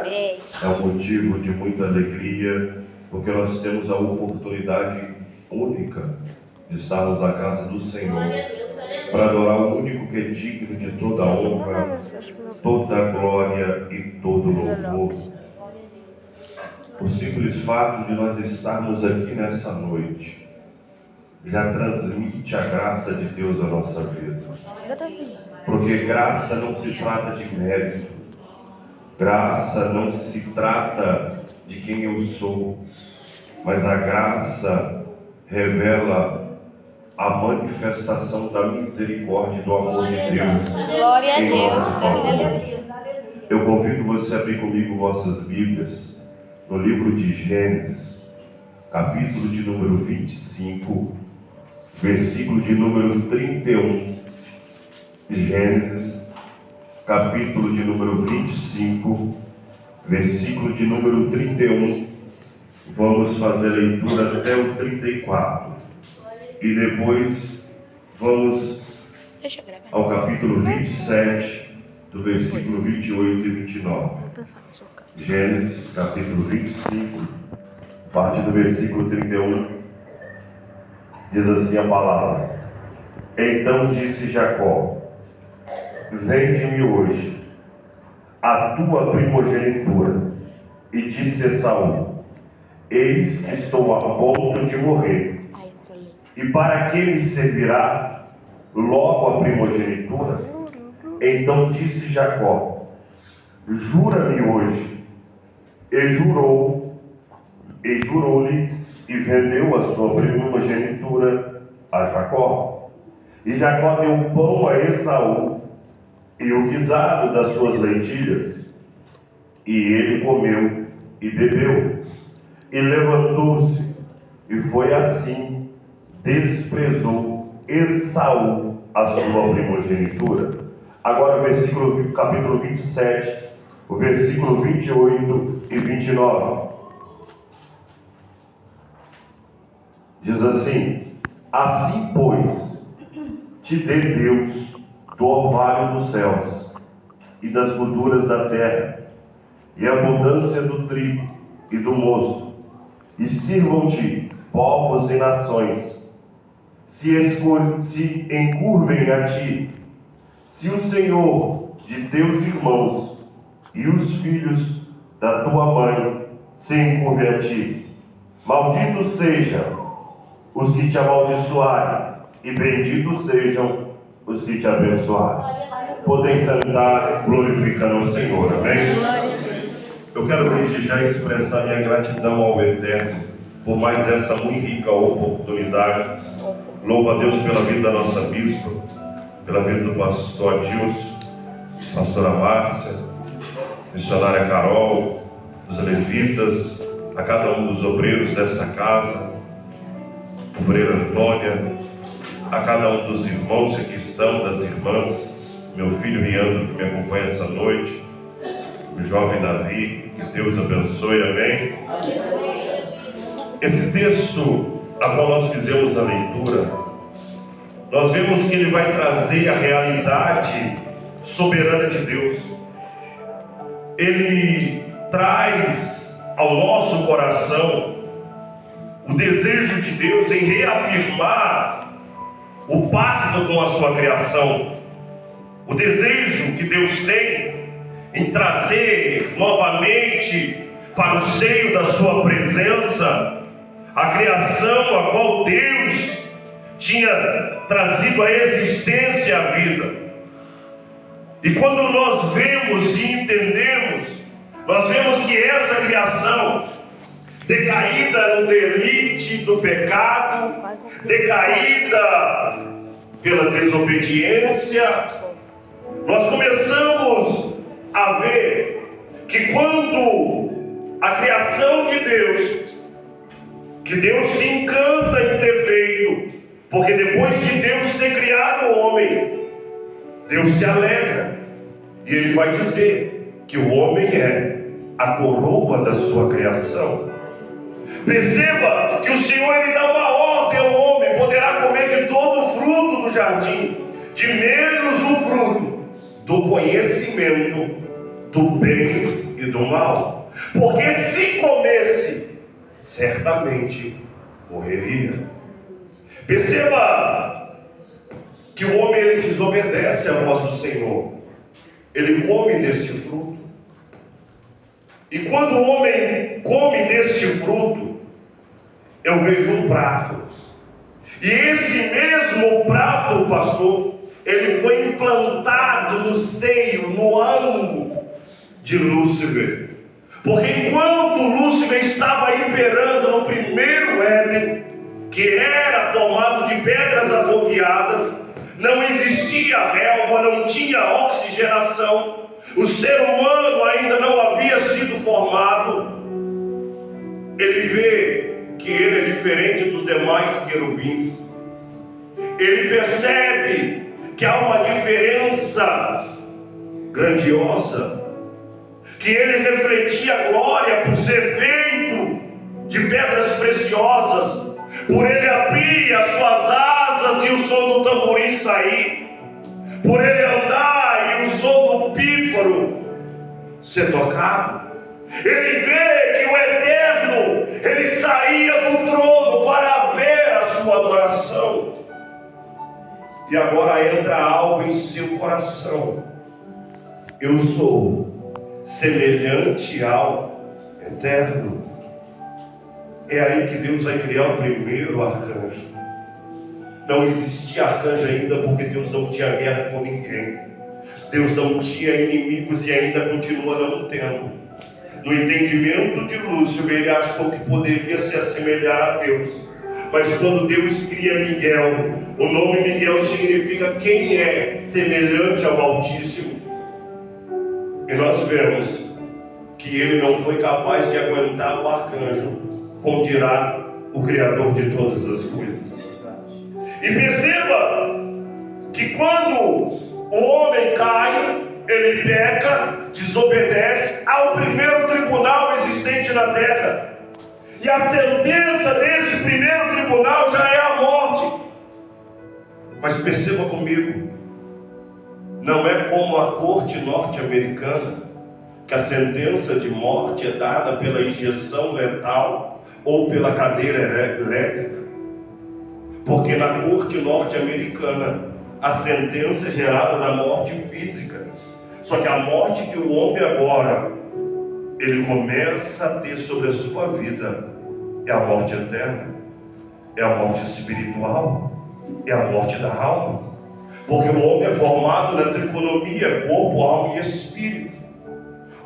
é um motivo de muita alegria, porque nós temos a oportunidade única de estarmos na casa do Senhor, para adorar o único que é digno de toda a honra, toda a glória e todo louvor. O simples fato de nós estarmos aqui nessa noite já transmite a graça de Deus à nossa vida. Porque graça não se trata de mérito, graça não se trata de quem eu sou, mas a graça revela a manifestação da misericórdia e do amor de Deus. Glória a Deus. Eu convido você a abrir comigo vossas Bíblias no livro de Gênesis, capítulo de número 25, versículo de número 31. Gênesis, capítulo de número 25, versículo de número 31. Vamos fazer a leitura até o 34. E depois vamos ao capítulo 27, do versículo 28 e 29. Gênesis, capítulo 25, parte do versículo 31. Diz assim a palavra: Então disse Jacó: Vende-me hoje a tua primogenitura. E disse Esaú: Eis que estou a ponto de morrer, e para que me servirá logo a primogenitura? Então disse Jacó: Jura-me hoje. E jurou-lhe, e vendeu a sua primogenitura a Jacó. E Jacó deu pão a Esaú e o guisado das suas lentilhas, e ele comeu e bebeu, e levantou-se, e foi assim, desprezou Esaú a sua primogenitura. Agora capítulo 27, o versículo 28 e 29. Diz assim: Assim, pois, te dê Deus do orvalho dos céus e das gorduras da terra, e a abundância do trigo e do mosto, e sirvam-te povos e nações, se encurvem a ti, se o Senhor de teus irmãos e os filhos da tua mãe se encurvem a ti. Malditos sejam os que te amaldiçoarem, e benditos sejam os que te abençoarem. Podem sentar, glorificando o Senhor, amém? Eu quero desde já expressar minha gratidão ao Eterno por mais essa muito rica oportunidade. Louvo a Deus pela vida da nossa bispa, pela vida do pastor Adilson, pastora Márcia, missionária Carol, dos levitas, a cada um dos obreiros dessa casa, obreira Antônia, a cada um dos irmãos que aqui estão, das irmãs, meu filho Riandro, que me acompanha essa noite, o jovem Davi, que Deus abençoe, amém? Esse texto a qual nós fizemos a leitura, nós vemos que ele vai trazer a realidade soberana de Deus. Ele traz ao nosso coração o desejo de Deus em reafirmar o pacto com a sua criação, o desejo que Deus tem em trazer novamente para o seio da sua presença a criação a qual Deus tinha trazido à existência a vida. E quando nós vemos e entendemos, nós vemos que essa criação, decaída no delite do pecado, decaída pela desobediência, nós começamos a ver que quando a criação de Deus, que Deus se encanta em ter feito, porque depois de Deus ter criado o homem, Deus se alegra, e Ele vai dizer que o homem é a coroa da sua criação. Perceba que o Senhor Ele dá uma ordem ao homem: poderá comer de todo o fruto do jardim, de menos o fruto do conhecimento do bem e do mal, porque se comesse, certamente morreria. Perceba que o homem ele desobedece à voz do Senhor. Ele come desse fruto. E quando o homem come desse fruto, eu vejo um prato. E esse mesmo prato, pastor, ele foi implantado no seio, no ângulo de Lúcifer. Porque enquanto Lúcifer estava imperando no primeiro Éden, que era formado de pedras afogueadas, não existia relva, não tinha oxigenação, o ser humano ainda não havia sido formado. Ele vê que ele é diferente dos demais querubins. Ele percebe que há uma diferença grandiosa, que ele refletia a glória por ser feito de pedras preciosas, por ele abrir as suas asas e o som do tamborim sair, por ele andar e o som do pífaro ser tocado. Ele vê que o Eterno, ele saía do trono para ver a sua adoração. E agora entra algo em seu coração. Eu sou semelhante ao Eterno. É aí que Deus vai criar o primeiro arcanjo. Não existia arcanjo ainda porque Deus não tinha guerra com ninguém. Deus não tinha inimigos e ainda continua não tendo. No entendimento de Lúcifer, ele achou que poderia se assemelhar a Deus. Mas quando Deus cria Miguel, o nome Miguel significa quem é semelhante ao Altíssimo. E nós vemos que ele não foi capaz de aguentar o arcanjo, como dirá o Criador de todas as coisas. E perceba que quando o homem cai, ele peca, desobedece ao primeiro tribunal existente na terra. E a sentença desse primeiro tribunal já é a morte. Mas perceba comigo, não é como a corte norte-americana, que a sentença de morte é dada pela injeção letal ou pela cadeira elétrica. Porque na corte norte-americana, a sentença é gerada da morte física. Só que a morte que o homem agora, ele começa a ter sobre a sua vida, é a morte eterna, é a morte espiritual, é a morte da alma. Porque o homem é formado na tricotomia, corpo, alma e espírito.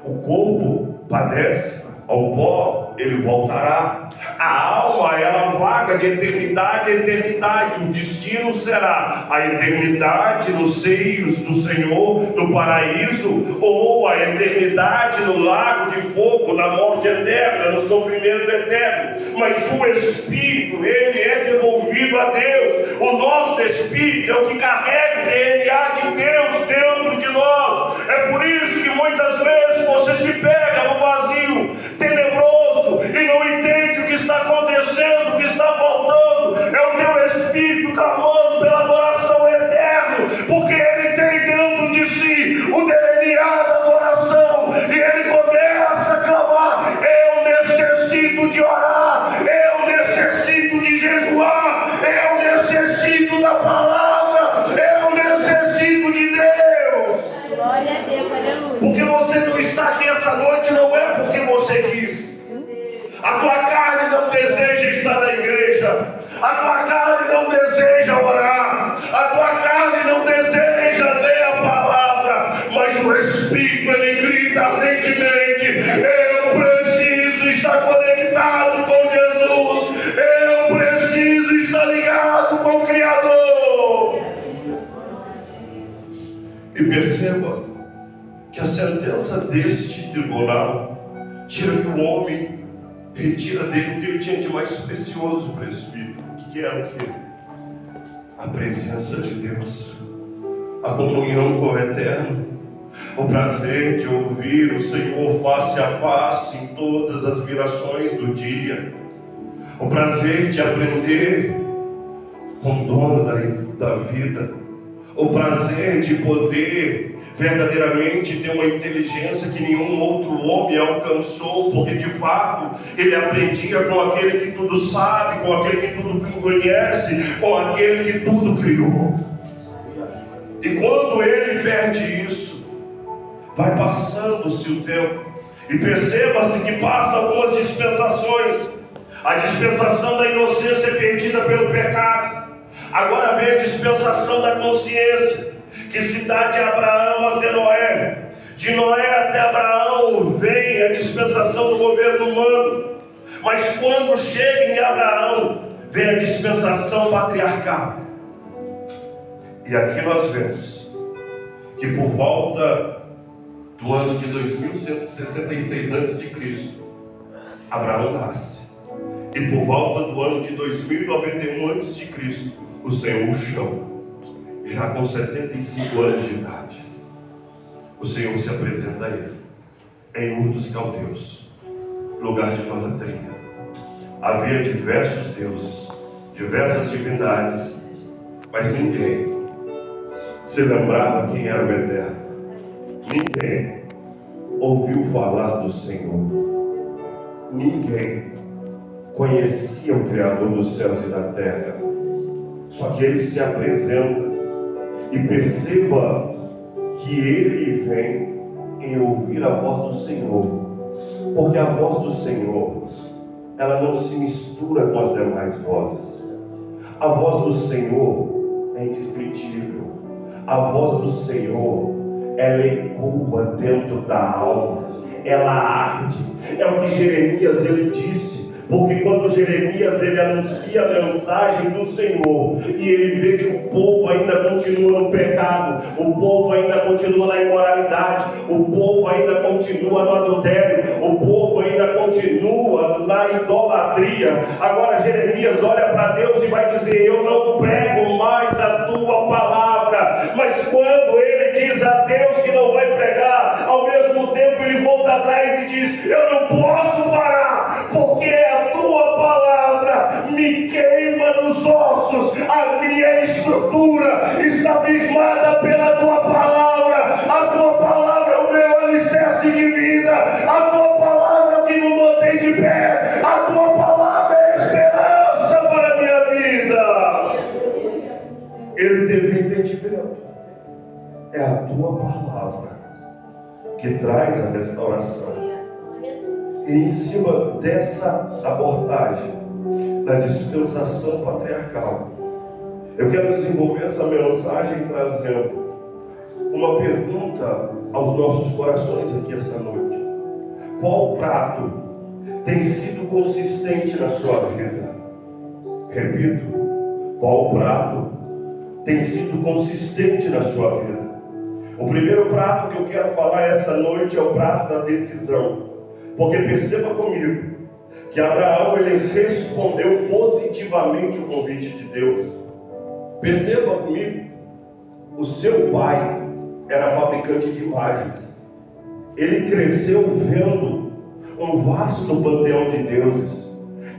O corpo padece, ao pó ele voltará. A alma, ela vaga de eternidade a eternidade. O destino será a eternidade nos seios do Senhor, no paraíso, ou a eternidade no lago de fogo, na morte eterna, no sofrimento eterno. Mas o espírito, ele é devolvido a Deus. O nosso espírito é o que carrega o DNA de Deus dentro de nós. É por isso que muitas vezes você se pega no vazio tenebroso e não entende o que está acontecendo, o que está faltando. É o teu espírito clamando pela adoração eterna, porque ele tem dentro de si o DNA da adoração, e ele começa a clamar: eu necessito de orar, eu necessito de jejuar, eu necessito da palavra, eu necessito de Deus. Glória a Deus, aleluia. Porque você não está aqui essa noite não é porque você quis. A tua carne não deseja estar na igreja. A tua carne não deseja orar. A tua carne não deseja ler a palavra. Mas o Espírito, ele grita ardentemente: eu preciso estar conectado com Jesus. Eu preciso estar ligado com o Criador. E perceba que a sentença deste tribunal tira que o homem retira dele o que ele tinha de mais precioso para esse filho. Que era o quê? A presença de Deus, a comunhão com o Eterno, o prazer de ouvir o Senhor face a face em todas as virações do dia, o prazer de aprender com o dono da vida, o prazer de poder verdadeiramente tem uma inteligência que nenhum outro homem alcançou, porque de fato ele aprendia com aquele que tudo sabe, com aquele que tudo conhece, com aquele que tudo criou. E quando ele perde isso, vai passando-se o tempo, e perceba-se que passa algumas dispensações. A dispensação da inocência é perdida pelo pecado. Agora vem a dispensação da consciência, que se dá de Abraão até Noé. De Noé até Abraão vem a dispensação do governo humano. Mas quando chega em Abraão, vem a dispensação patriarcal. E aqui nós vemos que por volta do ano de 2166 a.C., Abraão nasce. E por volta do ano de 2091 a.C., o Senhor o chama. Já com 75 anos de idade, o Senhor se apresenta a ele em Ur dos Caldeus, lugar de idolatria. Havia diversos deuses, diversas divindades, mas ninguém se lembrava quem era o Eterno. Ninguém ouviu falar do Senhor. Ninguém conhecia o Criador dos céus e da terra. Só que ele se apresenta. E perceba que ele vem em ouvir a voz do Senhor, porque a voz do Senhor, ela não se mistura com as demais vozes. A voz do Senhor é indescritível. A voz do Senhor, ela ecoa dentro da alma, ela arde. É o que Jeremias ele disse. Porque quando Jeremias ele anuncia a mensagem do Senhor e ele vê que o povo ainda continua no pecado, o povo ainda continua na imoralidade, o povo ainda continua no adultério, o povo ainda continua na idolatria. Agora Jeremias olha para Deus e vai dizer: eu não prego mais a tua palavra. Mas quando ele diz a Deus que não vai pregar, ao mesmo tempo ele volta atrás e diz: eu não posso parar, porque a tua palavra me queima nos ossos, a minha estrutura está firmada pela tua palavra. A tua palavra é o meu alicerce de vida, a tua palavra que me mantém de pé, a tua palavra é esperança para a minha vida. Ele teve entendimento. É a tua palavra que traz a restauração. E em cima dessa abordagem da dispensação patriarcal, eu quero desenvolver essa mensagem trazendo uma pergunta aos nossos corações aqui essa noite. Qual prato tem sido consistente na sua vida? Repito, qual prato tem sido consistente na sua vida? O primeiro prato que eu quero falar essa noite é o prato da decisão. Porque perceba comigo que Abraão ele respondeu positivamente o convite de Deus. Perceba comigo, o seu pai era fabricante de imagens. Ele cresceu vendo um vasto panteão de deuses.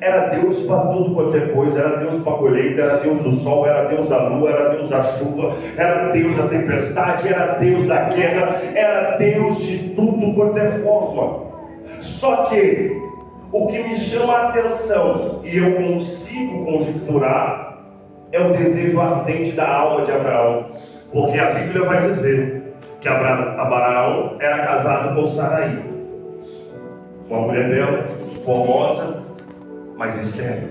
Era Deus para tudo quanto é coisa, era Deus para a colheita, era Deus do sol, era Deus da lua, era Deus da chuva, era Deus da tempestade, era Deus da guerra, era Deus de tudo quanto é forma. Só que o que me chama a atenção e eu consigo conjecturar é o desejo ardente da alma de Abraão, porque a Bíblia vai dizer que Abraão era casado com Sarai, uma mulher bela, formosa, mas estéril.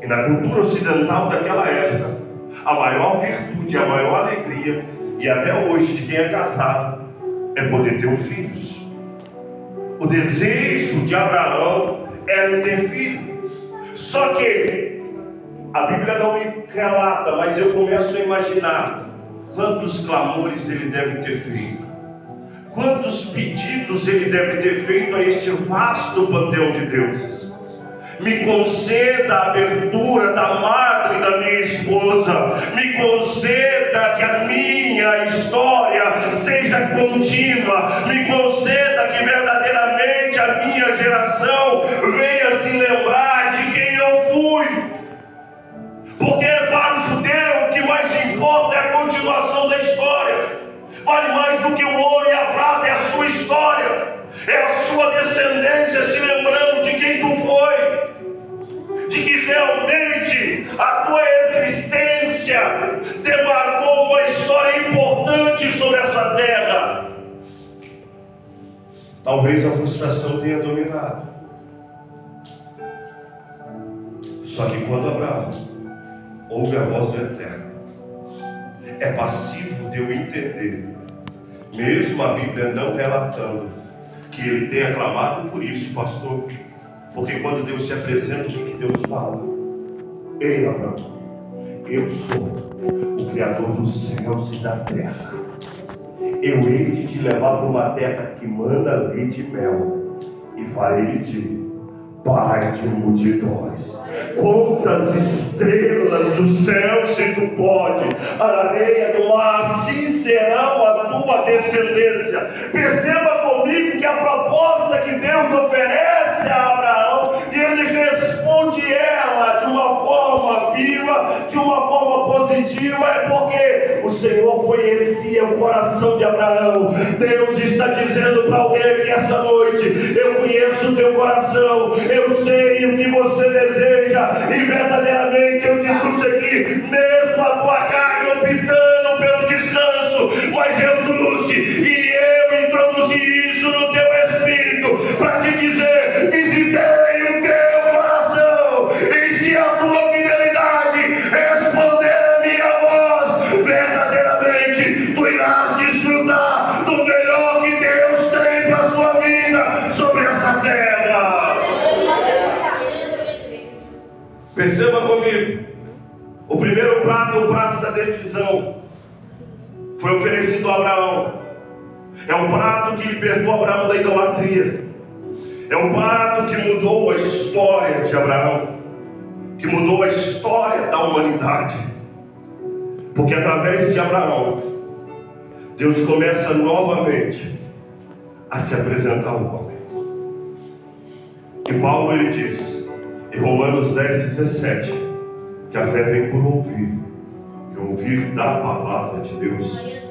E na cultura ocidental daquela época, a maior virtude, a maior alegria, e até hoje de quem é casado, é poder ter filhos. O desejo de Abraão era ter filhos. Só que a Bíblia não me relata, mas eu começo a imaginar quantos clamores ele deve ter feito, quantos pedidos ele deve ter feito a este vasto panteão de deuses. Me conceda a abertura da madre da minha esposa. Me conceda que a minha história seja contínua. Me conceda que verdadeiramente a minha geração venha se lembrar de quem eu fui. Porque para o judeu o que mais importa é a continuação da história. vale mais do que o ouro e a prata, é a sua história, é a sua descendência, se lembrando de quem tu foi, de que realmente a tua existência demarcou uma história importante sobre essa terra. Talvez a frustração tenha dominado. Só que quando Abraão ouve a voz do Eterno, é passivo de eu entender, mesmo a Bíblia não relatando que ele tenha clamado por isso, pastor, porque quando Deus se apresenta, o que Deus fala? Ei, Abraão, eu sou o Criador dos céus e da terra. Eu hei de te levar para uma terra que manda leite e mel, e farei de ti pai de multidões. Quantas estrelas do céu, se tu pode, a areia do mar, assim serão a tua descendência. Perceba comigo que a proposta que Deus oferece a Abraão, e ele responde ela de uma forma viva, de uma forma positiva, é porque o Senhor conhecia o coração de Abraão. Deus está dizendo para alguém aqui essa noite: eu conheço o teu coração, eu sei o que você deseja, e verdadeiramente eu te trouxe aqui, mesmo a tua carne optando pelo descanso, mas eu trouxe e eu introduzi isso no teu espírito para te dizer: visitei o teu coração, e se a tua fidelidade responder a minha voz, verdadeiramente tu irás desfrutar do melhor que Deus tem para a sua vida sobre essa terra. Perceba comigo, o primeiro prato, o prato da decisão, foi oferecido a Abraão. É o prato que libertou Abraão da idolatria. É o prato que mudou a história de Abraão, que mudou a história da humanidade. Porque através de Abraão, Deus começa novamente a se apresentar ao homem. E Paulo, ele diz em Romanos 10:17, que a fé vem por ouvir, e ouvir da palavra de Deus.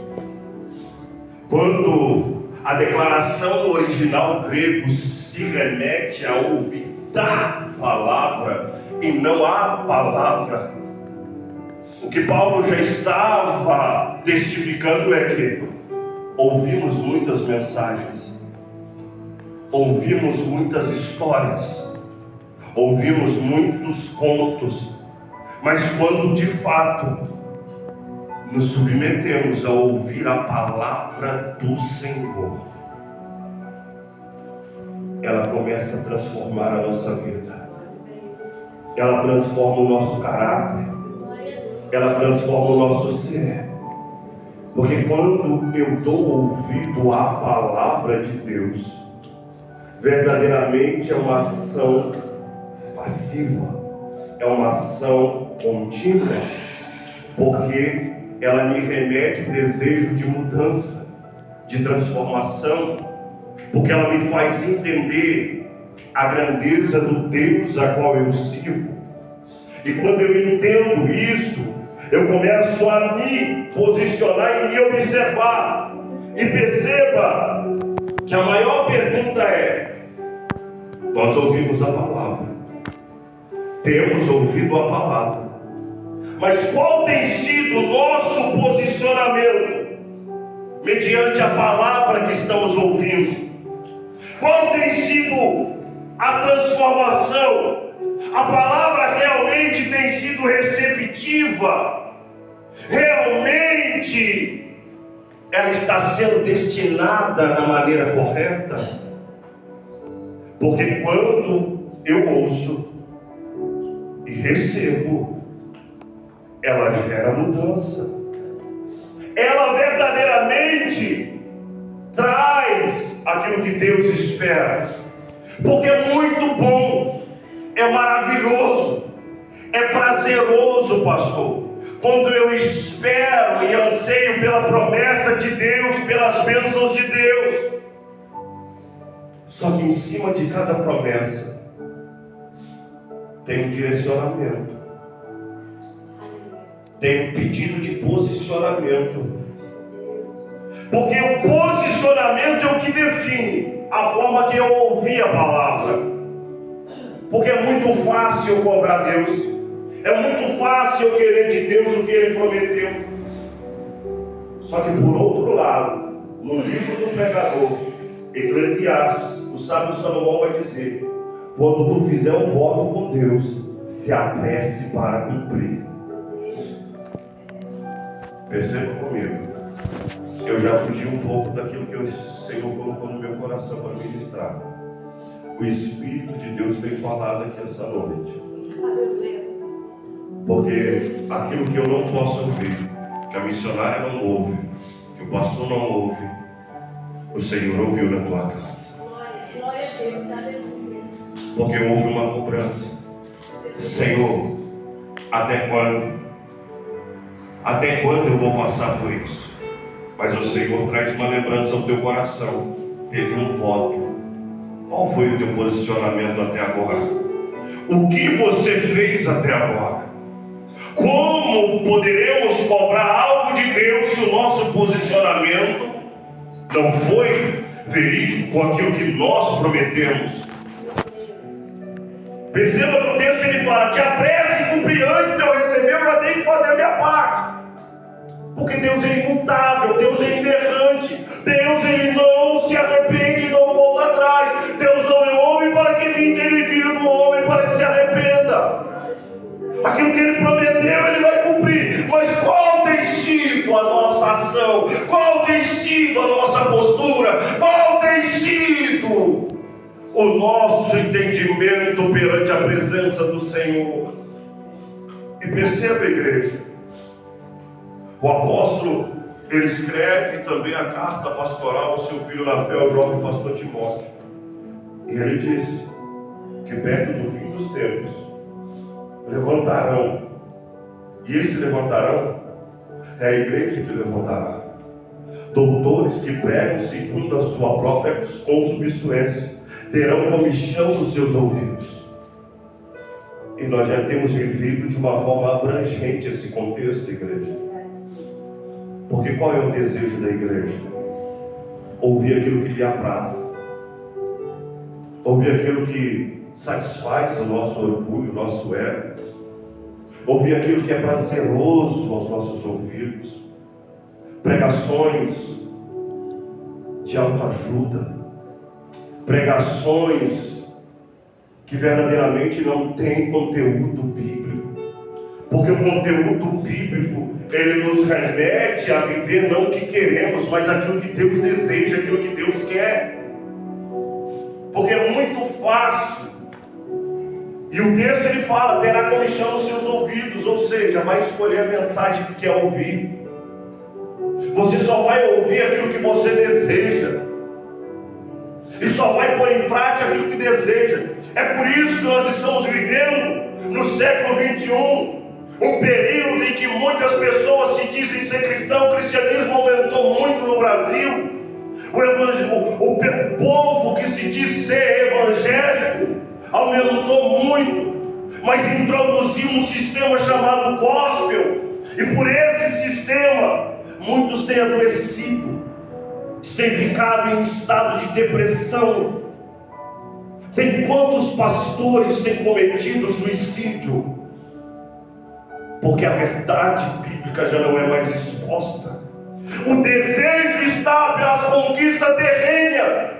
Quando a declaração original grego se remete a ouvir da palavra e não a palavra, o que Paulo já estava testificando é que ouvimos muitas mensagens, ouvimos muitas histórias, ouvimos muitos contos, mas quando de fato nos submetemos a ouvir a palavra do Senhor, ela começa a transformar a nossa vida, ela transforma o nosso caráter, ela transforma o nosso ser. Porque quando eu dou ouvido à palavra de Deus, verdadeiramente é uma ação passiva, é uma ação contínua, porque ela me remete ao desejo de mudança, de transformação, porque ela me faz entender a grandeza do Deus a qual eu sirvo. E quando eu entendo isso, eu começo a me posicionar e me observar. E perceba que a maior pergunta é: nós ouvimos a palavra, temos ouvido a palavra, mas qual tem sido o nosso posicionamento mediante a palavra que estamos ouvindo? Qual tem sido a transformação? A palavra realmente tem sido receptiva? Realmente ela está sendo destinada da maneira correta? Porque quando eu ouço e recebo, ela gera mudança. Ela verdadeiramente traz aquilo que Deus espera. Porque é muito bom, é maravilhoso, é prazeroso, pastor, quando eu espero e anseio pela promessa de Deus, pelas bênçãos de Deus. Só que em cima de cada promessa tem um direcionamento, tem um pedido de posicionamento. Porque o posicionamento é o que define a forma que eu ouvi a palavra. Porque é muito fácil eu cobrar Deus. É muito fácil eu querer de Deus o que Ele prometeu. Só que por outro lado, no livro do pregador, Eclesiastes, o sábio Salomão vai dizer: quando tu fizer um voto com Deus, se apresse para cumprir. Perceba comigo. Eu já fugi um pouco daquilo que o Senhor colocou no meu coração para ministrar. O Espírito de Deus tem falado aqui essa noite. Porque aquilo que eu não posso ouvir, que a missionária não ouve, que o pastor não ouve, o Senhor ouviu na tua casa. Glória a Deus, aleluia. Porque houve uma cobrança. Senhor, até quando? Até quando eu vou passar por isso? Mas o Senhor traz uma lembrança ao teu coração. Teve um voto. Qual foi o teu posicionamento até agora? O que você fez até agora? Como poderemos cobrar algo de Deus se o nosso posicionamento não foi verídico com aquilo que nós prometemos? Perceba que o texto ele fala: te apresse e cumprir antes de eu receber, eu já tenho que fazer a minha parte. Porque Deus é imutável, Deus é inerrante, Deus ele não se arrepende e não volta atrás. Deus não é homem para que minta, ele é filho do homem para que se arrependa. Aquilo que ele prometeu, ele vai cumprir. Mas qual tem sido a nossa ação? Qual tem sido a nossa postura? Qual tem sido o nosso entendimento perante a presença do Senhor? E perceba, igreja, o apóstolo, ele escreve também a carta pastoral ao seu filho na fé, o jovem pastor Timóteo. E ele disse que perto do fim dos tempos levantarão, e esse levantarão é a igreja que levantará, doutores que pregam segundo a sua própria consubstanciência, terão comichão nos seus ouvidos. E nós já temos vivido de uma forma abrangente esse contexto, igreja. Porque qual é o desejo da igreja? Ouvir aquilo que lhe apraz, ouvir aquilo que satisfaz o nosso orgulho, o nosso ego, ouvir aquilo que é prazeroso aos nossos ouvidos, pregações de autoajuda, pregações que verdadeiramente não têm conteúdo bíblico, porque o conteúdo bíblico ele nos remete a viver não o que queremos, mas aquilo que Deus deseja, aquilo que Deus quer. Porque é muito fácil. E o texto ele fala: terá comichão nos seus ouvidos, ou seja, vai escolher a mensagem que quer ouvir. Você só vai ouvir aquilo que você deseja. E só vai pôr em prática aquilo que deseja. É por isso que nós estamos vivendo no século 21. Um período em que muitas pessoas se dizem ser cristão. O cristianismo aumentou muito no Brasil. O povo que se diz ser evangélico aumentou muito. Mas introduziu um sistema chamado gospel. E por esse sistema, muitos têm adoecido, têm ficado em estado de depressão. Tem quantos pastores têm cometido suicídio? Porque a verdade bíblica já não é mais exposta. O desejo está pelas conquistas terrenas,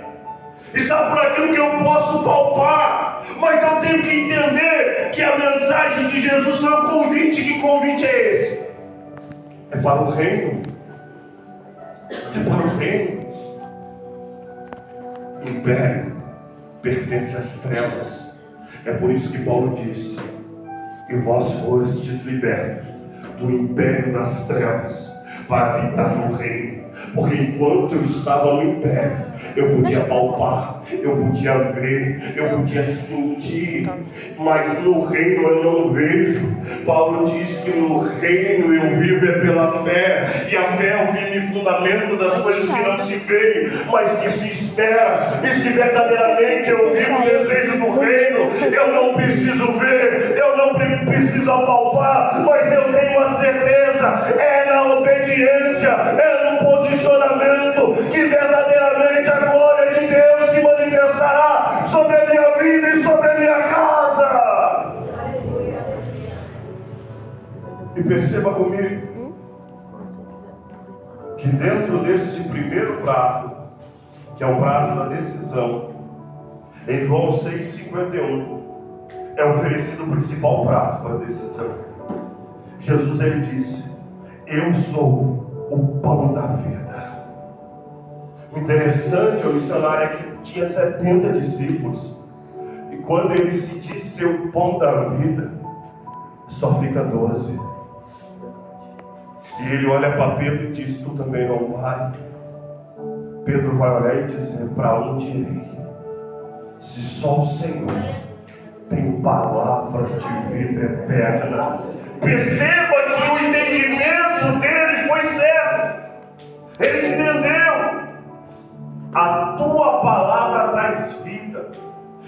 está por aquilo que eu posso palpar. Mas eu tenho que entender que a mensagem de Jesus não é um convite. Que convite é esse? É para o reino. É para o reino. Império pertence às trevas. É por isso que Paulo disse: e vós fostes libertos do império das trevas para habitar no reino. Porque enquanto eu estava no império, eu podia palpar, eu podia ver, eu podia sentir, mas no reino eu não vejo. Paulo diz que no reino eu vivo é pela fé, e a fé é o firme fundamento das coisas que não se veem, mas que se espera. E se verdadeiramente eu vivo o desejo do reino, eu não preciso ver, eu não preciso palpar, mas eu tenho a certeza, é na obediência, é no posicionamento. perceba comigo que dentro desse primeiro prato, que é o prato da decisão, em João 6,51, é oferecido o principal prato para a decisão. Jesus, ele disse: eu sou o pão da vida. O interessante, o missionário, é que tinha 70 discípulos, e quando ele se diz ser o pão da vida, só fica 12. E ele olha para Pedro e diz: tu também não vai? Pedro vai olhar e dizer: para onde irei? Se só o Senhor tem palavras de vida eterna. Perceba que o entendimento dele foi certo. Ele entendeu: a tua palavra traz vida.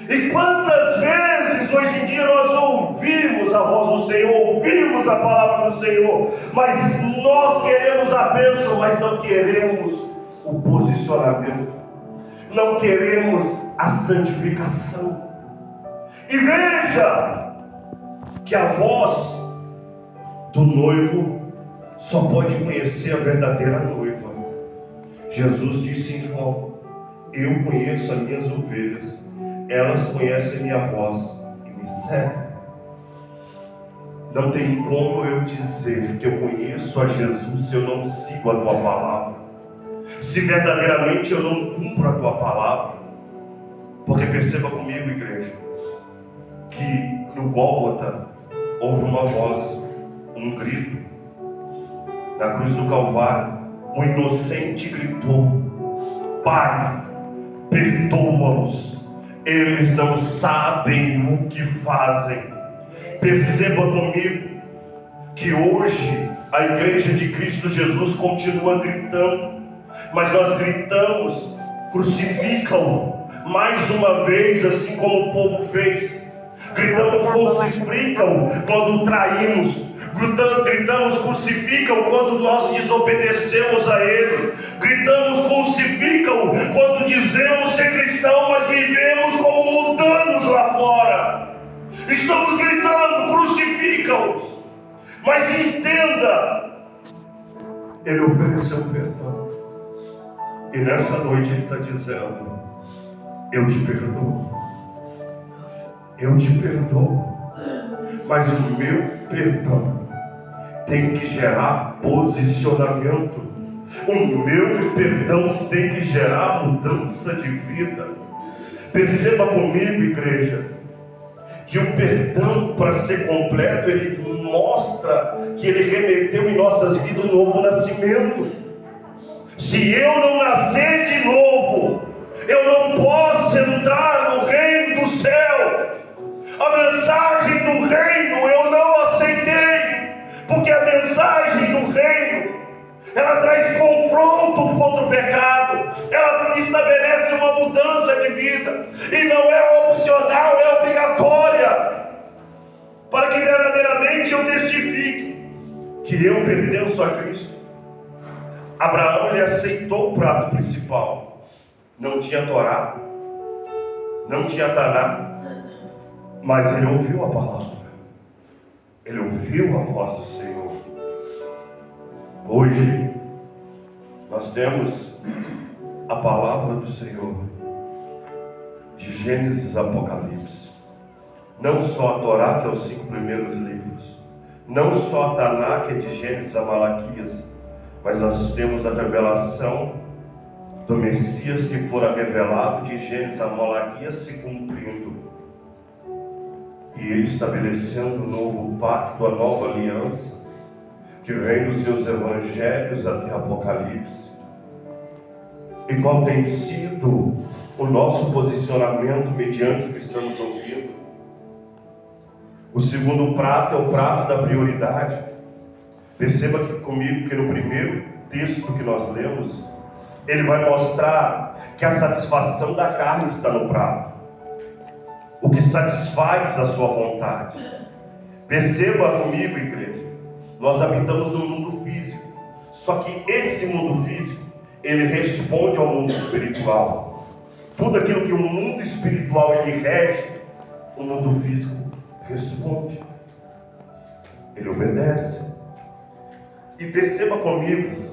E quantas vezes hoje em dia nós ouvimos a voz do Senhor, ouvimos a palavra do Senhor, mas nós queremos a bênção, mas não queremos o posicionamento, não queremos a santificação. E veja que a voz do noivo só pode conhecer a verdadeira noiva. Jesus disse em João: eu conheço as minhas ovelhas, elas conhecem minha voz e me seguem. Não tem como eu dizer que eu conheço a Jesus se eu não sigo a tua palavra, se verdadeiramente eu não cumpro a tua palavra. Porque perceba comigo, igreja, que no Gólgota houve uma voz, um grito. Na cruz do Calvário, o inocente gritou: Pai, perdoa-os, eles não sabem o que fazem. Perceba comigo que hoje a igreja de Cristo Jesus continua gritando, mas nós gritamos: crucificam mais uma vez, assim como o povo fez. Gritamos: crucificam quando traímos. Gritamos: crucificam quando nós desobedecemos a Ele. Gritamos: crucificam quando dizemos ser cristão, mas vivemos como mundanos lá fora. Estamos gritando: crucificam-os. Mas entenda, Ele ofereceu perdão. E nessa noite Ele está dizendo: eu te perdoo. Eu te perdoo. Mas o meu perdão tem que gerar posicionamento. O meu perdão tem que gerar mudança de vida. Perceba comigo, igreja, que o perdão, para ser completo, ele mostra que ele remeteu em nossas vidas um novo nascimento. Se eu não nascer de novo, eu não posso entrar no reino do céu. A mensagem do reino eu não aceitei, porque a mensagem do reino, ela traz confronto contra o pecado, ela estabelece uma mudança de vida, e não é opcional, é obrigatória, para que verdadeiramente eu testifique que eu pertenço a Cristo. Abraão, ele aceitou o prato principal. Não tinha Torá, não tinha Taná, mas ele ouviu a palavra, ele ouviu a voz do Senhor. Hoje nós temos a palavra do Senhor, de Gênesis a Apocalipse. Não só a Torá, que é os 5 primeiros livros, não só a Taná, que é de Gênesis a Malaquias, mas nós temos a revelação do Messias que fora revelado de Gênesis a Malaquias se cumprindo. E ele estabelecendo um novo pacto, a nova aliança, que vem dos seus evangelhos até Apocalipse. E qual tem sido o nosso posicionamento mediante o que estamos ouvindo? O segundo prato é o prato da prioridade. Perceba que comigo que no primeiro texto que nós lemos, ele vai mostrar que a satisfação da carne está no prato, o que satisfaz a sua vontade. Perceba comigo, igreja, nós habitamos no mundo físico, só que esse mundo físico, ele responde ao mundo espiritual. Tudo aquilo que o mundo espiritual ele rege, o mundo físico responde, ele obedece. E perceba comigo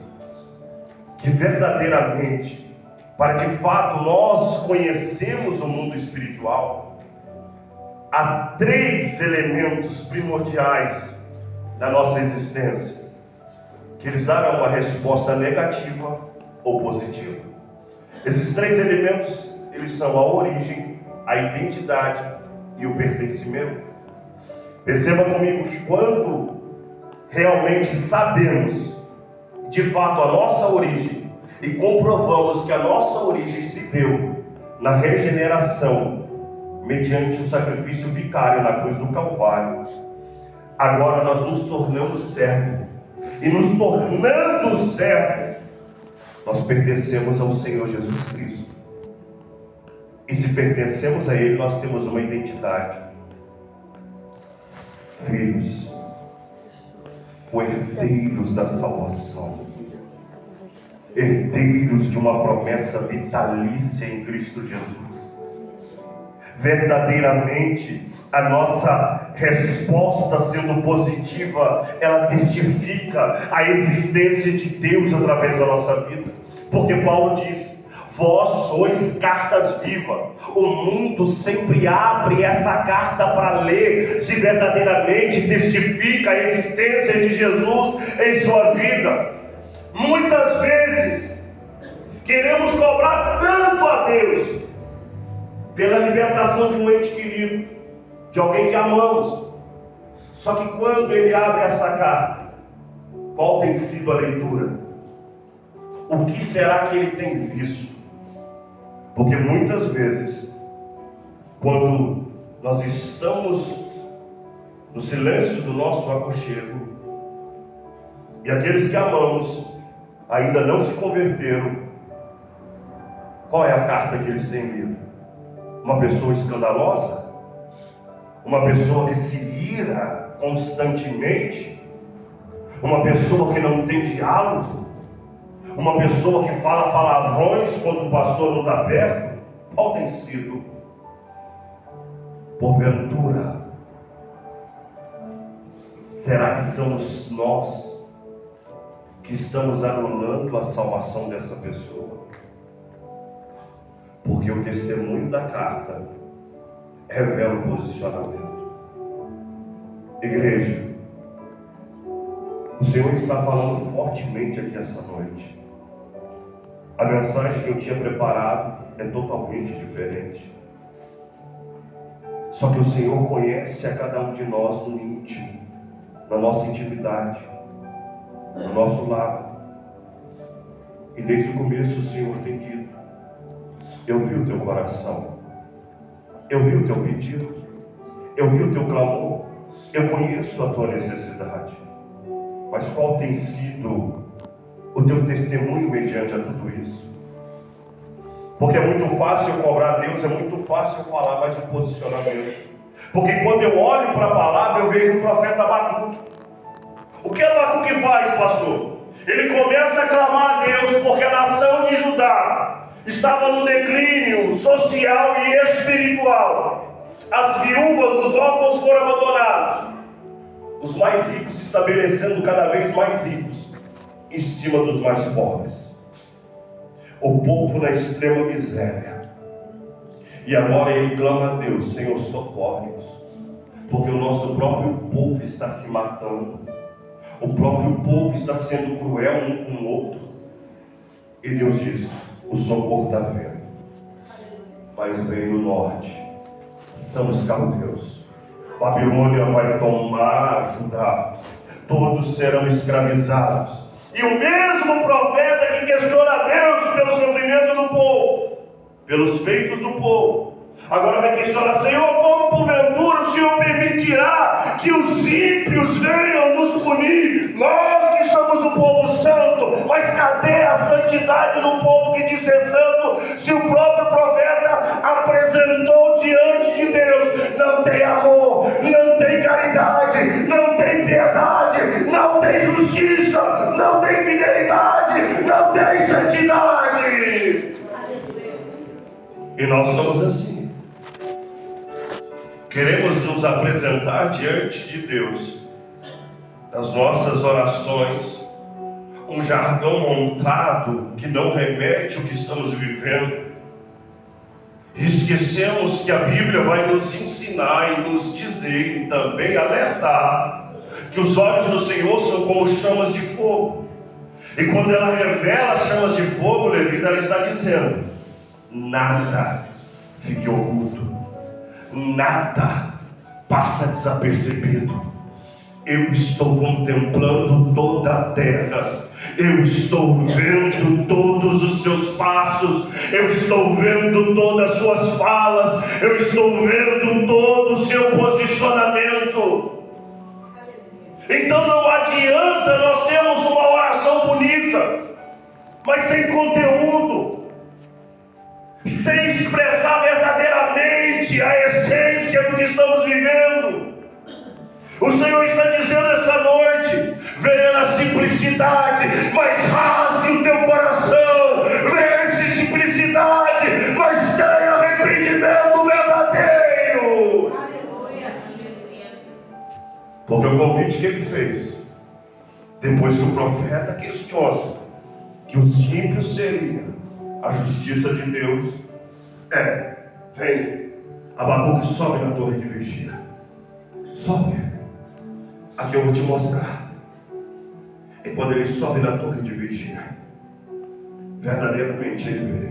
que verdadeiramente, para de fato nós conhecermos o mundo espiritual, há 3 elementos primordiais da nossa existência, que eles darão uma resposta negativa ou positiva. Esses 3 elementos, eles são a origem, a identidade e o pertencimento. Perceba comigo que quando realmente sabemos de fato a nossa origem e comprovamos que a nossa origem se deu na regeneração mediante o sacrifício vicário na cruz do Calvário, agora nós nos tornamos servos, e nos tornando servos, nós pertencemos ao Senhor Jesus Cristo. E se pertencemos a Ele, nós temos uma identidade: filhos, herdeiros da salvação, herdeiros de uma promessa vitalícia em Cristo Jesus. Verdadeiramente, a nossa resposta sendo positiva, ela testifica a existência de Deus através da nossa vida. Porque Paulo diz: vós sois cartas vivas. O mundo sempre abre essa carta para ler se verdadeiramente testifica a existência de Jesus em sua vida. Muitas vezes queremos cobrar tanto a Deus pela libertação de um ente querido, de alguém que amamos. Só que quando ele abre essa carta, qual tem sido a leitura? O que será que ele tem visto? Porque muitas vezes, quando nós estamos no silêncio do nosso aconchego, e aqueles que amamos ainda não se converteram, qual é a carta que eles têm lido? Uma pessoa escandalosa? Uma pessoa que se ira constantemente? Uma pessoa que não tem diálogo? Uma pessoa que fala palavrões quando o pastor não está perto? Qual tem sido? Porventura, será que somos nós que estamos anulando a salvação dessa pessoa? Porque o testemunho da carta revela o posicionamento. Igreja, o Senhor está falando fortemente aqui essa noite. A mensagem que eu tinha preparado é totalmente diferente. Só que o Senhor conhece a cada um de nós no íntimo, na nossa intimidade, no nosso lado. E desde o começo o Senhor tem dito: eu vi o teu coração, eu vi o teu pedido, eu vi o teu clamor, eu conheço a tua necessidade. Mas qual tem sido o teu testemunho mediante a tudo isso? Porque é muito fácil eu cobrar a Deus, é muito fácil eu falar, mas o posicionamento. Porque quando eu olho para a palavra, eu vejo o profeta Abacuque. O que Abacuque faz, pastor? Ele começa a clamar a Deus, porque a nação de Judá estava no declínio social e espiritual. As viúvas, os órfãos foram abandonados. Os mais ricos se estabelecendo cada vez mais ricos em cima dos mais pobres. O povo na extrema miséria. E agora ele clama a Deus: Senhor, socorre-nos, porque o nosso próprio povo está se matando. O próprio povo está sendo cruel um com o outro. E Deus diz: o socorro está vindo, mas vem do norte. São os caldeus. Babilônia vai tomar Judá. Todos serão escravizados. E o mesmo profeta que questiona Deus pelo sofrimento do povo, pelos feitos do povo, agora vai questionar: Senhor, como porventura o Senhor permitirá que os ímpios venham nos punir? Nós que somos o povo santo, mas cadê a santidade do povo que diz ser santo, se o próprio profeta apresentou diante de Deus? Não tem amor, não tem caridade, não tem piedade, não tem justiça, não tem fidelidade, não tem santidade. E nós somos assim. Queremos nos apresentar diante de Deus, nas nossas orações, um jargão montado que não remete ao que estamos vivendo. E esquecemos que a Bíblia vai nos ensinar e nos dizer e também alertar que os olhos do Senhor são como chamas de fogo. E quando ela revela as chamas de fogo, Levita, ela está dizendo: nada fique oculto, nada passa desapercebido. Eu estou contemplando toda a terra, eu estou vendo todos os seus passos, eu estou vendo todas as suas falas, eu estou vendo todo o seu posicionamento. Então não adianta nós termos uma oração bonita, mas sem conteúdo, sem expressar verdadeiramente a essência do que estamos vivendo. O Senhor está dizendo essa noite: venha na simplicidade, mas rasgue o teu coração. Venha em simplicidade, mas tenha arrependimento verdadeiro. Porque o convite que ele fez, depois que o profeta questiona que o simples seria a justiça de Deus, vem, Abacuque, sobe na torre de vigia. Sobe. Aqui eu vou te mostrar. E quando ele sobe na torre de vigia, verdadeiramente ele vê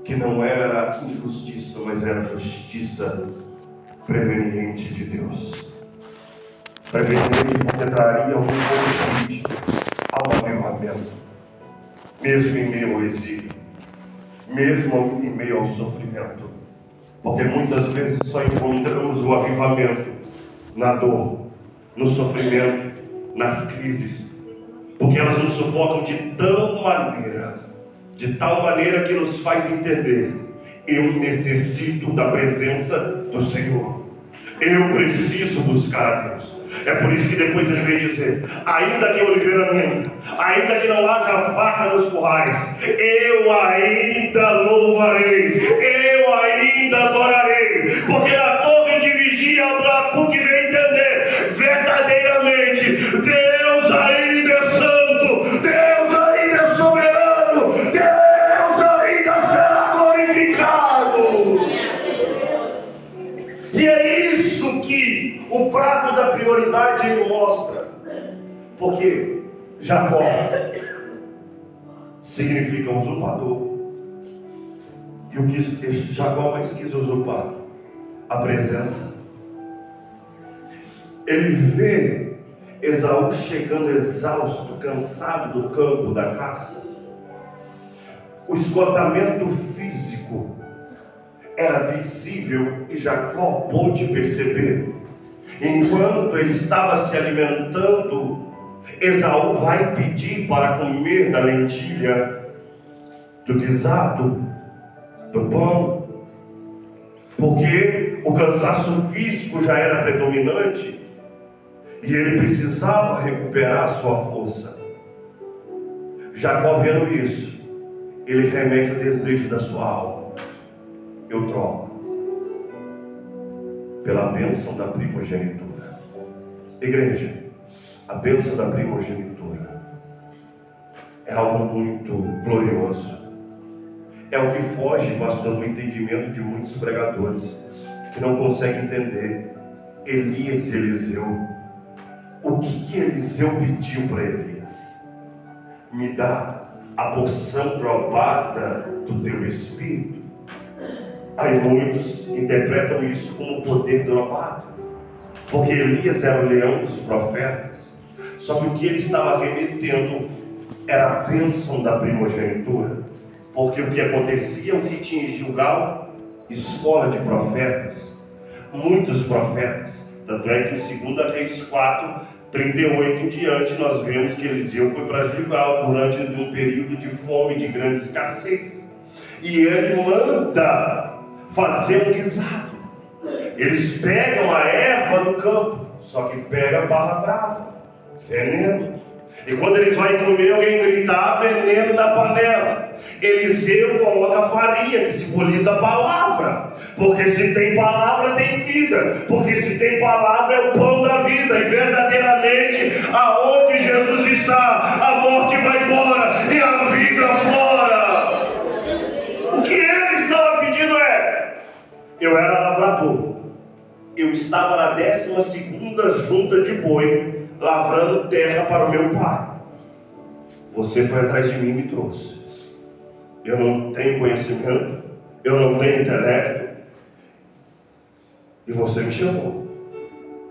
que não era injustiça, mas era justiça preveniente de Deus. Preveniente porque traria um convite ao avivamento, mesmo em meio ao exílio, mesmo em meio ao sofrimento. Porque muitas vezes só encontramos o avivamento na dor, no sofrimento, nas crises, porque elas nos sufocam de tal maneira que nos faz entender: eu necessito da presença do Senhor, eu preciso buscar a Deus. É por isso que depois ele vem dizer: ainda que a oliveira minta, ainda que não haja vaca nos currais, eu ainda louvarei, eu ainda adorarei. Porque na torre de vigia, Abacuque vem entender verdadeiramente: Deus ainda é santo, Deus ainda é soberano, Deus ainda será glorificado. E é isso que o prato da prioridade ele mostra. Porque Jacó significa usurpador. E o que Jacó mais quis usurpar? A presença. Ele vê Esaú chegando exausto, cansado do campo, da caça. O esgotamento físico era visível e Jacó pôde perceber. Enquanto ele estava se alimentando, Esaú vai pedir para comer da lentilha, do guisado, do pão, porque o cansaço físico já era predominante e ele precisava recuperar sua força. Jacó, vendo isso, ele remete o desejo da sua alma: eu troco pela bênção da primogenitura. Igreja, a bênção da primogenitura é algo muito glorioso. É o que foge, pastor, do entendimento de muitos pregadores que não conseguem entender Elias e Eliseu. O que Eliseu pediu para Elias? Me dá a porção provada do teu espírito. Aí muitos interpretam isso como o poder dropado, porque Elias era o leão dos profetas. Só que o que ele estava remetendo era a bênção da primogenitura, porque o que acontecia, o que tinha em Gilgal, escola de profetas, muitos profetas. Tanto é que em 2 Reis 4:38 em diante, nós vemos que Eliseu foi para Gilgal durante um período de fome, de grande escassez, e ele manda fazer um guisado. Eles pegam a erva do campo, só que pega a barra brava, veneno. E quando eles vão comer, alguém grita: há veneno na panela. Eliseu coloca farinha, que simboliza a palavra, porque se tem palavra tem vida, porque se tem palavra é o pão da vida, e verdadeiramente aonde Jesus está, a morte vai embora e a vida fora. O que ele estava pedindo eu era lavrador, eu estava na 12ª junta de boi, lavrando terra para o meu pai. Você foi atrás de mim e me trouxe. Eu não tenho conhecimento, eu não tenho intelecto, e você me chamou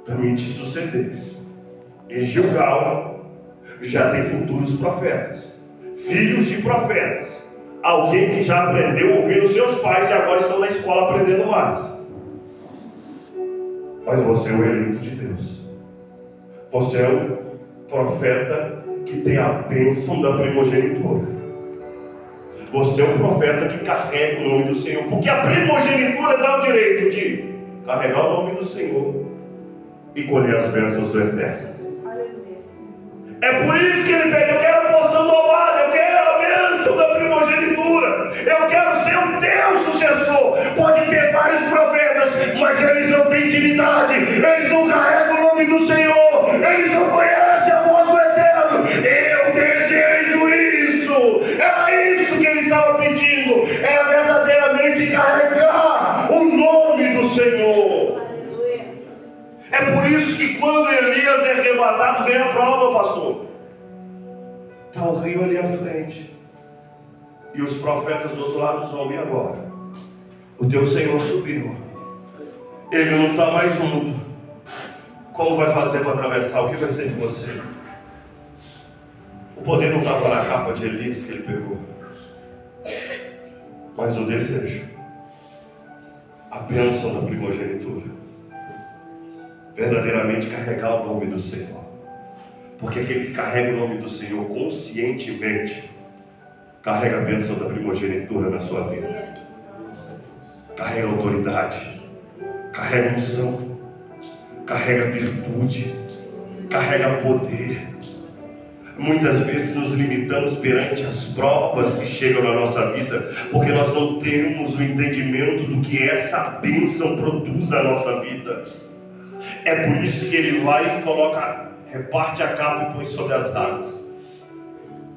para mim te suceder. Em Gilgal já tem futuros profetas, filhos de profetas, alguém que já aprendeu ouvindo seus pais e agora estão na escola aprendendo mais. Mas você é o eleito de Deus. Você é o profeta que tem a bênção da primogenitura. Você é o profeta que carrega o nome do Senhor, porque a primogenitura dá o direito de carregar o nome do Senhor e colher as bênçãos do Eterno. É por isso que ele pede: eu quero a porção louvada, eu quero a bênção da primogenitura, eu quero ser o teu sucessor. Pode ter vários profetas, mas eles não têm intimidade, eles não carregam o nome do Senhor, eles não conhecem a voz do Eterno. Eu desejo isso. Era isso que ele estava pedindo, era verdadeiramente carregar o nome do Senhor. É por isso que quando Elias é arrebatado, vem a prova, pastor. Está o rio ali à frente, e os profetas do outro lado zombam. E agora? O teu Senhor subiu, ele não está mais junto. Como vai fazer para atravessar? O que vai ser de você? O poder não estava na capa de Elias que ele pegou, mas o desejo, a bênção da primogenitura, verdadeiramente carregar o nome do Senhor. Porque aquele que carrega o nome do Senhor conscientemente carrega a bênção da primogenitura na sua vida, carrega autoridade, carrega unção, carrega virtude, carrega poder. Muitas vezes nos limitamos perante as provas que chegam na nossa vida, porque nós não temos o entendimento do que essa bênção produz na nossa vida. É por isso que ele vai e coloca, reparte a capa e põe sobre as águas,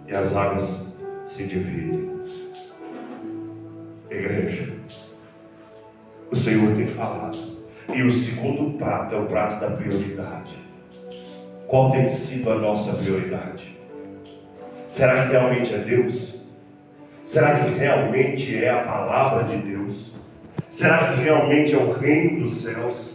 e as águas se dividem. Igreja, o Senhor tem falado, e o segundo prato é o prato da prioridade. Qual tem sido a nossa prioridade? Será que realmente é Deus? Será que realmente é a palavra de Deus? Será que realmente é o reino dos céus?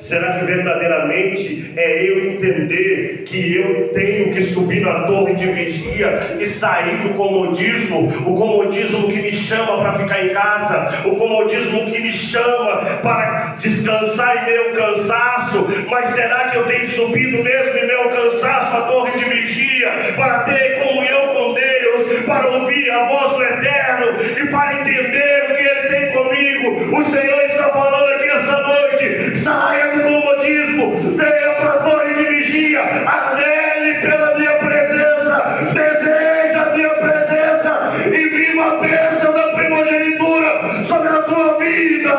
Será que verdadeiramente é eu entender que eu tenho que subir na torre de vigia e sair do comodismo, o comodismo que me chama para ficar em casa, o comodismo que me chama para descansar em meu cansaço? Mas será que eu tenho subido mesmo em meu cansaço a torre de vigia para ter comunhão com Deus, para ouvir a voz do Eterno e para entender o que Ele tem comigo? O Senhor está falando aqui essa noite: saia do comodismo, venha para a torre de vigia, anele pela minha presença, deseja a minha presença e viva a bênção da primogenitura sobre a tua vida.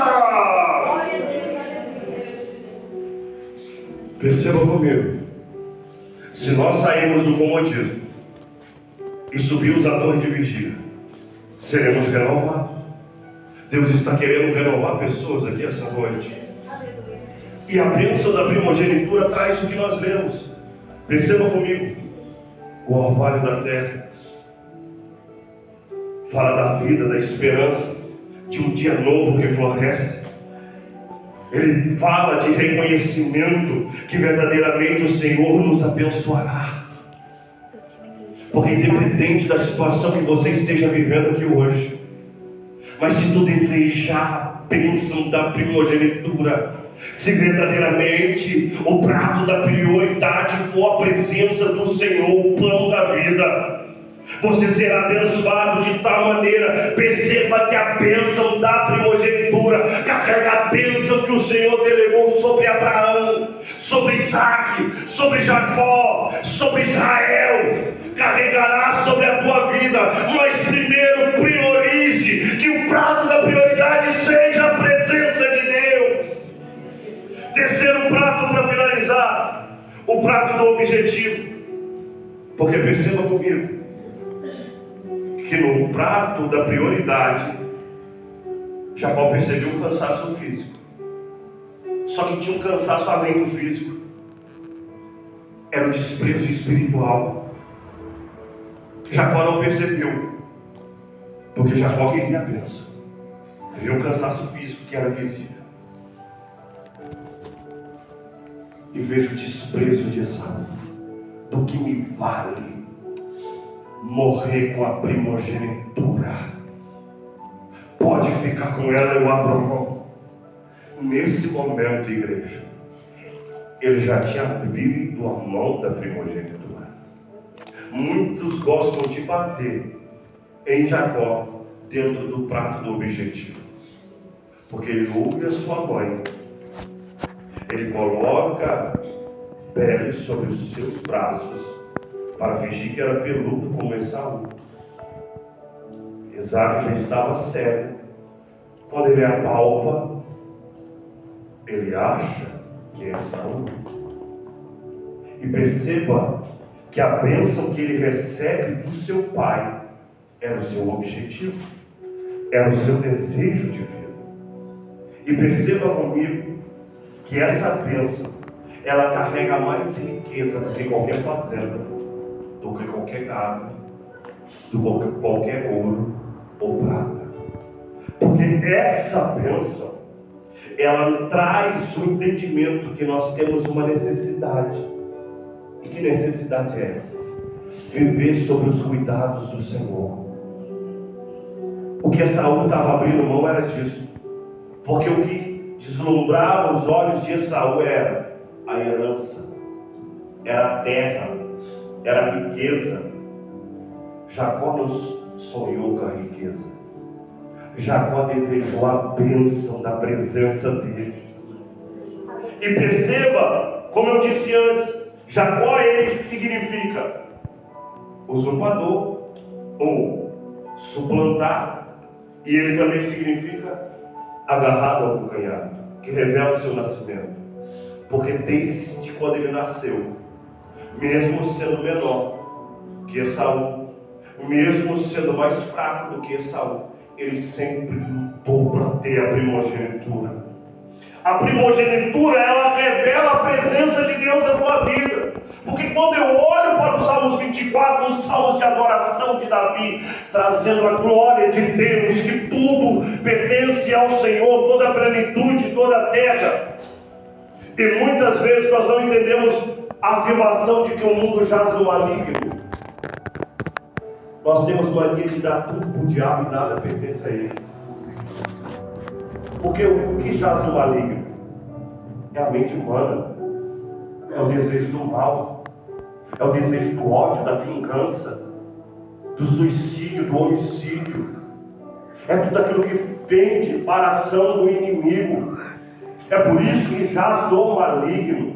Perceba comigo, se nós sairmos do comodismo e subirmos a torre de vigia, seremos renovados. Deus está querendo renovar pessoas aqui essa noite. E a bênção da primogenitura traz o que nós lemos. Perceba comigo, o orvalho da terra fala da vida, da esperança, de um dia novo que floresce. Ele fala de reconhecimento que verdadeiramente o Senhor nos abençoará. Porque independente da situação que você esteja vivendo aqui hoje, mas se tu desejar a bênção da primogenitura, se verdadeiramente o prato da prioridade for a presença do Senhor, o pão da vida, você será abençoado de tal maneira. Perceba que a bênção da primogenitura carrega a bênção que o Senhor delegou sobre Abraão, sobre Isaac, sobre Jacó, sobre Israel. Carregará sobre a tua vida, mas primeiro o prato da prioridade seja a presença de Deus. Terceiro prato para finalizar, o prato do objetivo. Porque perceba comigo, que no prato da prioridade, Jacó percebeu um cansaço físico. Só que tinha um cansaço além do físico. Era o desprezo espiritual. Jacó não percebeu, porque Jacó queria a bênção. Viu o cansaço físico que era visível. E vejo o desprezo de Esaú. Do que me vale morrer com a primogenitura? Pode ficar com ela, eu abro mão. Nesse momento, igreja, ele já tinha abrido a mão da primogenitura. Muitos gostam de bater em Jacó dentro do prato do objetivo, porque ele ouve a sua mãe, ele coloca pele sobre os seus braços para fingir que era peludo como Esaú. Isaac já estava cego. Quando ele apalpa, ele acha que é Esaú. E perceba que a bênção que ele recebe do seu pai era o seu objetivo, era o seu desejo de vida. E perceba comigo que essa bênção, ela carrega mais riqueza do que qualquer fazenda, do que qualquer gado, do que qualquer ouro ou prata. Porque essa bênção, ela traz o entendimento que nós temos uma necessidade. E que necessidade é essa? Viver sob os cuidados do Senhor. O que Esaú estava abrindo mão era disso. Porque o que deslumbrava os olhos de Esaú era a herança, era a terra, era a riqueza. Jacó não sonhou com a riqueza. Jacó desejou a bênção da presença dele. E perceba, como eu disse antes, Jacó, ele significa usurpador ou suplantar, e ele também significa agarrado ao calcanhar, que revela o seu nascimento. Porque desde quando ele nasceu, mesmo sendo menor que Esaú, mesmo sendo mais fraco do que Esaú, ele sempre lutou para ter a primogenitura. A primogenitura, ela revela a presença de Deus na tua vida. Porque quando eu olho para os Salmos 24, os Salmos de adoração de Davi, trazendo a glória de Deus, que tudo pertence ao Senhor, toda a plenitude, toda a terra. E muitas vezes nós não entendemos a afirmação de que o mundo jaz no maligno. Nós temos mania de dar tudo para o diabo e nada pertence a ele. Porque o que jaz no maligno é a mente humana, é o desejo do mal, é o desejo do ódio, da vingança, do suicídio, do homicídio. É tudo aquilo que pende para a ação do inimigo. É por isso que jaz do maligno.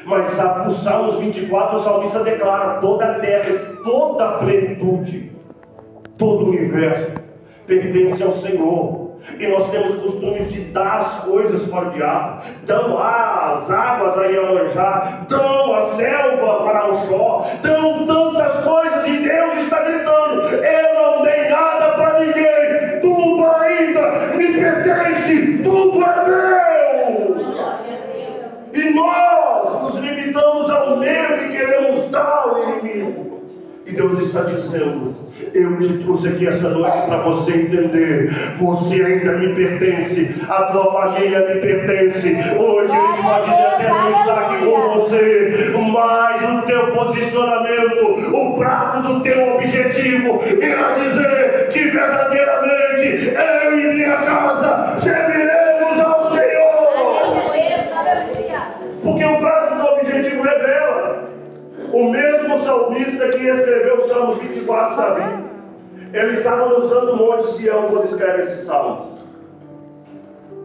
Mas o Salmos 24, o salmista declara: toda a terra, toda a plenitude, todo o universo pertence ao Senhor. E nós temos costumes de dar as coisas para o diabo. Dão as águas a Iemanjá, dão a selva para Oxó, dão tantas coisas, e Deus está gritando: eu não dei nada para ninguém, tudo ainda me pertence, tudo é meu. E nós nos limitamos ao medo e queremos dar ao inimigo. E Deus está dizendo: eu te trouxe aqui essa noite para você entender, você ainda me pertence, a tua família me pertence. Hoje eles podem até não estar aqui com você, mas o teu posicionamento, o prato do teu objetivo, irá dizer que verdadeiramente eu e minha casa serviremos ao Senhor. Porque o prato do objetivo revela. O mesmo salmista que escreveu o Salmo 24, Davi, ele estava no Santo Monte Sião quando escreve esses salmos,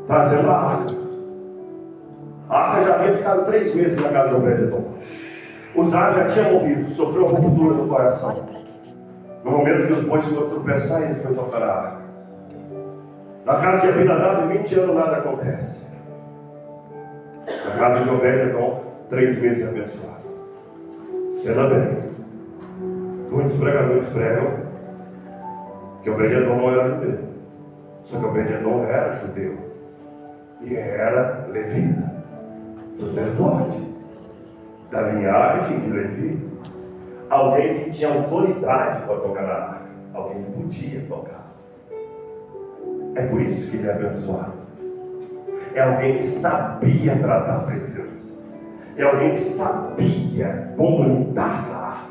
trazendo a arca. A arca já havia ficado 3 meses na casa do Obed-edom. Uzá já tinha morrido, sofreu uma ruptura no coração. No momento que os bois foram tropeçar, ele foi tocar a arca. Na casa de Abinadab, 20 anos nada acontece. Na casa de Obed-Edom, 3 meses abençoado. Entenda bem. Muitos pregadores pregam que Obed-Edom não era judeu. Só que Obed-Edom era judeu. E era levita, sacerdote, da linhagem de Levi. Alguém que tinha autoridade para tocar na arca. Alguém que podia tocar. É por isso que ele é abençoado. É alguém que sabia tratar a presença. É alguém que sabia como lidar com a arca.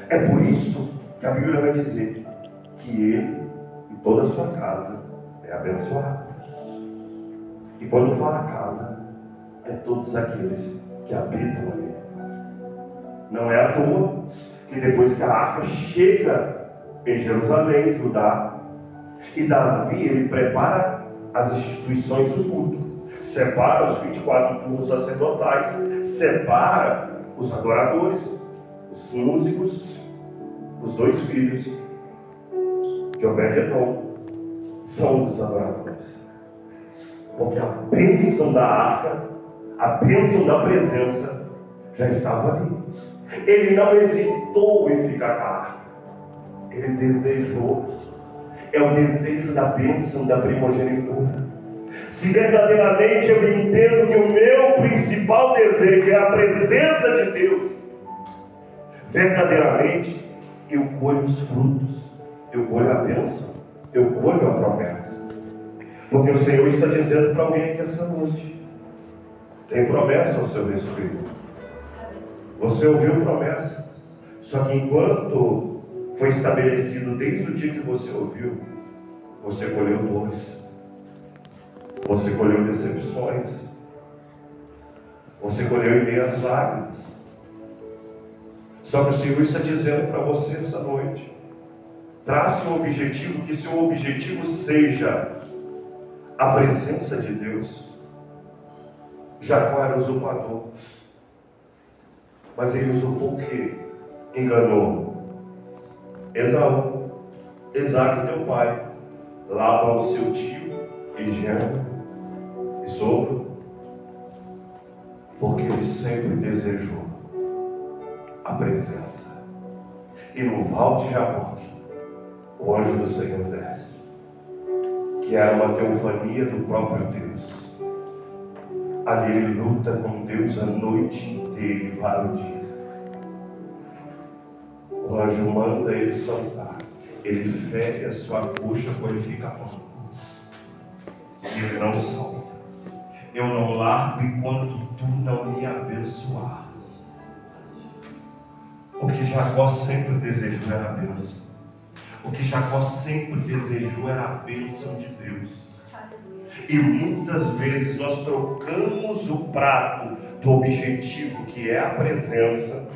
É por isso que a Bíblia vai dizer que ele e toda a sua casa é abençoado. E quando fala casa, é todos aqueles que habitam ali. Não é à toa que depois que a arca chega em Jerusalém, Judá, e Davi, ele prepara as instituições do culto, separa os 24 turnos sacerdotais, separa os adoradores, os músicos, os 2 filhos de Obed-Edom são dos adoradores. Porque a bênção da arca, a bênção da presença já estava ali. Ele não hesitou em ficar com a arca. Ele desejou. É o desejo da bênção da primogenitura. Se verdadeiramente eu entendo que o meu principal desejo é a presença de Deus, verdadeiramente eu colho os frutos, eu colho a bênção, eu colho a promessa. Porque o Senhor está dizendo para alguém aqui essa noite: tem promessa ao seu respeito. Você ouviu promessa, só que enquanto foi estabelecido desde o dia que você ouviu, você colheu dores, você colheu decepções, você colheu em meio às lágrimas. Só que o Senhor está dizendo para você essa noite: trace um objetivo, que seu objetivo seja a presença de Deus. Jacó era usurpador, mas ele usurpou o quê? Enganou Esaú, Isaque teu pai, Labão seu tio, e genro, e sogro, porque ele sempre desejou a presença. E no Val de Jaboque, o anjo do Senhor desce, que era uma teofania do próprio Deus. Ali ele luta com Deus a noite inteira e vários dias. O anjo manda ele soltar. Ele fere a sua coxa quando ele fica pronto. E ele não solta. Eu não largo enquanto tu não me abençoar. O que Jacó sempre desejou era a bênção. O que Jacó sempre desejou era a bênção de Deus. E muitas vezes nós trocamos o prato do objetivo, que é a presença,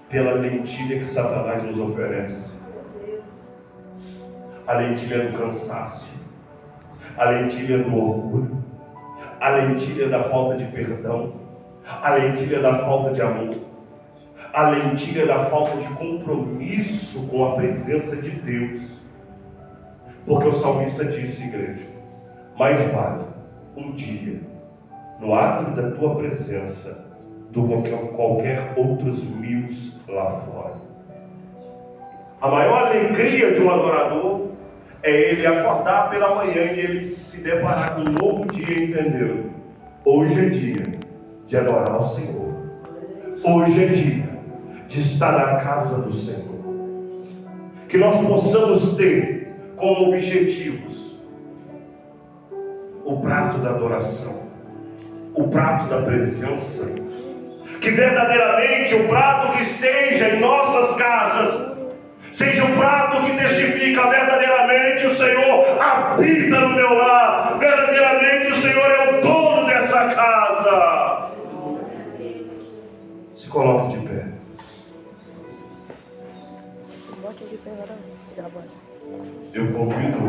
pela lentilha que Satanás nos oferece. A lentilha do cansaço, a lentilha do orgulho, a lentilha da falta de perdão, a lentilha da falta de amor, a lentilha da falta de compromisso com a presença de Deus. Porque o salmista disse, igreja: mais vale um dia no ato da tua presença do que qualquer outros 1000 lá fora. A maior alegria de um adorador é ele acordar pela manhã e ele se deparar com um novo dia, entendendo: hoje é dia de adorar o Senhor. Hoje é dia de estar na casa do Senhor. Que nós possamos ter como objetivos o prato da adoração, o prato da presença. Que verdadeiramente o prato que esteja em nossas casas seja um prato que testifica: verdadeiramente o Senhor habita no meu lar, verdadeiramente o Senhor é o dono dessa casa. Se coloque de pé. Eu convido